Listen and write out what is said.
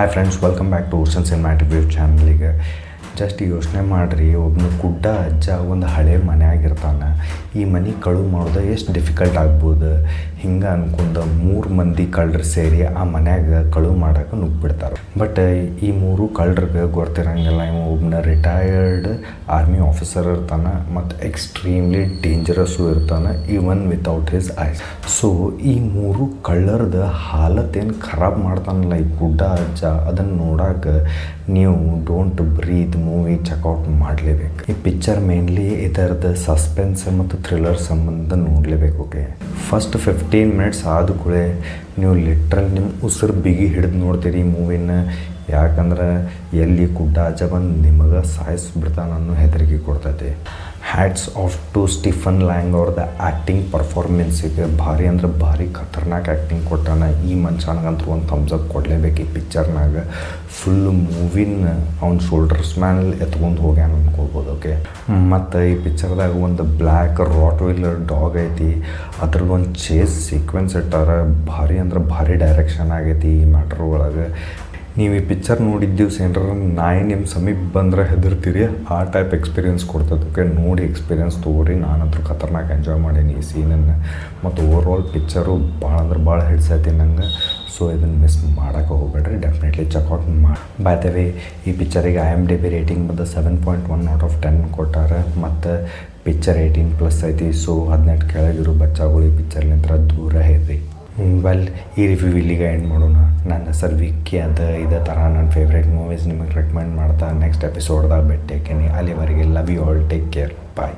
Hi friends, welcome back to Orson cinematic ಚಾನಲಿಗೆ. Just ಯೋಚನೆ ಮಾಡಿರಿ, ಒಬ್ಬನು ಗುಡ್ಡ ಅಜ್ಜ ಒಂದು ಹಳೆ ಮನೆ ಆಗಿರ್ತಾನೆ. ಈ ಮನೆ ಕಳು ಮಾಡೋದು ಎಷ್ಟು ಡಿಫಿಕಲ್ಟ್ ಆಗ್ಬೋದು. ಹಿಂಗೆ ಅನ್ಕೊಂಡು 3 ಮಂದಿ ಕಳ್ಳರು ಸೇರಿ ಆ ಮನ್ಯಾಗ ಕಳು ಮಾಡೋಕೆ ನುಗ್ಗಿಬಿಡ್ತಾರೆ. ಬಟ್ ಈ 3 ಕಳ್ಳರಿಗೆ ಗೊತ್ತಿರಂಗಿಲ್ಲ, ಇವ ಒಬ್ಬನ ರಿಟೈರ್ಡ್ ಆರ್ಮಿ ಆಫೀಸರ್ ಇರ್ತಾನೆ ಮತ್ತು ಎಕ್ಸ್ಟ್ರೀಮ್ಲಿ ಡೇಂಜರಸ್ಸು ಇರ್ತಾನೆ, even without his ice. So ಈ 3 ಕಳ್ಳರದ ಹಾಲತ್ತೇನು ಖರಾಬ್ ಮಾಡ್ತಾನಲ್ಲ ಈ ಗುಡ್ಡ ಅಜ್ಜ, ಅದನ್ನು ನೋಡೋಕೆ ನೀವು ಡೋಂಟ್ ಬ್ರೀತ್ ಮೂವಿ ಚೆಕ್ಔಟ್ ಮಾಡಲೇಬೇಕು. ಈ ಪಿಕ್ಚರ್ ಮೇನ್ಲಿ ಇದರದ್ದು ಸಸ್ಪೆನ್ಸ್ ಮತ್ತು ಥ್ರಿಲ್ಲರ್ ಸಂಬಂಧ ನೋಡಲೇಬೇಕು. ಓಕೆ, ಫಸ್ಟ್ 15 ಮಿನಿಟ್ಸ್ ಆದ ಕೂಡಲೇ ನೀವು ಲಿಟ್ರಲ್ ನಿಮ್ಮ ಉಸಿರು ಬಿಗಿ ಹಿಡಿದು ನೋಡ್ತೀರಿ ಈ ಮೂವಿನ. ಯಾಕಂದ್ರೆ ಎಲ್ಲಿ ಗುಡ್ಡ ಅಜ್ಜ ಬಂದು ನಿಮಗೆ ಸಾಯಿಸ್ಬಿಡ್ತಾನೆ ಅನ್ನೋ ಹೆದರಿಕೆ ಕೊಡ್ತೈತಿ. Hats off to Stephen Lang ಅವ್ರದ್ದು ಆ್ಯಕ್ಟಿಂಗ್ ಪರ್ಫಾರ್ಮೆನ್ಸಿಗೆ ಭಾರಿ ಅಂದ್ರೆ ಭಾರಿ ಖತರ್ನಾಕ್ ಆ್ಯಕ್ಟಿಂಗ್ ಕೊಟ್ಟಾನ. ಈ ಮನುಷ್ಯನಿಗಂತೂ ಒಂದು ಥಮ್ಸ್ ಅಪ್ ಕೊಡಲೇಬೇಕು. ಈ ಪಿಕ್ಚರ್ನಾಗ ಫುಲ್ಲು ಮೂವಿನ ಅವ್ನ ಶೋಲ್ಡರ್ಸ್ ಮ್ಯಾನಲ್ಲಿ ಎತ್ಕೊಂಡು ಹೋಗ್ಯಾನ ಅನ್ಕೊಳ್ಬೋದು. ಓಕೆ, ಮತ್ತು ಈ ಪಿಕ್ಚರ್ದಾಗ ಒಂದು ಬ್ಲ್ಯಾಕ್ ರಾಟ್ ವೀಲರ್ ಡಾಗ್ ಐತಿ, ಅದ್ರದ್ದು ಒಂದು ಚೇಸ್ ಸೀಕ್ವೆನ್ಸ್ ಇಟ್ಟಾರ. ಭಾರಿ ಅಂದ್ರೆ ಭಾರಿ ಡೈರೆಕ್ಷನ್ ಆಗೈತಿ ಈ ಮ್ಯಾಟ್ರ್ ಒಳಗೆ. ನೀವು ಈ ಪಿಕ್ಚರ್ ನೋಡಿದ ದಿವ್ಸ ಏನಾರ ನಾಯಿ ನಿಮ್ಮ ಸಮೀಪ ಬಂದರೆ ಹೆದರ್ತೀರಿ, ಆ ಟೈಪ್ ಎಕ್ಸ್ಪೀರಿಯೆನ್ಸ್ ಕೊಡ್ತದೆ. ಓಕೆ, ನೋಡಿ ಎಕ್ಸ್ಪೀರಿಯೆನ್ಸ್ ತೊಗೊರಿ. ನಾನಂತೂ ಖತರ್ನಾಕ್ ಎಂಜಾಯ್ ಮಾಡೀನಿ ಈ ಸೀನನ್ನು. ಮತ್ತು ಓವರ್ ಪಿಕ್ಚರು ಭಾಳ ಅಂದ್ರೆ ಭಾಳ ಹಿಡ್ಸೈತಿ ನಂಗೆ. ಸೊ ಇದನ್ನು ಮಿಸ್ ಮಾಡೋಕೆ ಹೋಗ್ಬೇಡ್ರಿ, ಡೆಫಿನೆಟ್ಲಿ ಚೆಕ್ಔಟ್ ಮಾಡಿ. ಬೈ ದ ವೇ, ಈ ಪಿಕ್ಚರಿಗೆ IMDb ರೇಟಿಂಗ್ ಬಂದು 7.1/10 ಕೊಟ್ಟಾರೆ. ಮತ್ತು ಪಿಕ್ಚರ್ 18+ ಐತಿ. ಸೊ 18 ಕೆಳಗಿರೋ ಬಚ್ಚಾಗಳು ಈ ಪಿಕ್ಚರ್ಲಿಂದ ದೂರ ಇರ್ರಿ. ವೆಲ್, ಈ ರಿವ್ಯೂ ಇಲ್ಲಿಗೆ ಎಂಡ್ ಮಾಡೋಣ. ನನ್ನ ಹೆಸರು ವಿಕ್ಕಿ ಅಂತ. ಇದೇ ಥರ ನನ್ನ ಫೇವ್ರೇಟ್ ಮೂವೀಸ್ ನಿಮಗೆ ರೆಕಮೆಂಡ್ ಮಾಡ್ತಾ ನೆಕ್ಸ್ಟ್ ಎಪಿಸೋಡ್ದಾಗ ಭೇಟಿ ಹಾಕೀನಿ. ಅಲ್ಲಿವರೆಗೆ love you all, take care, bye.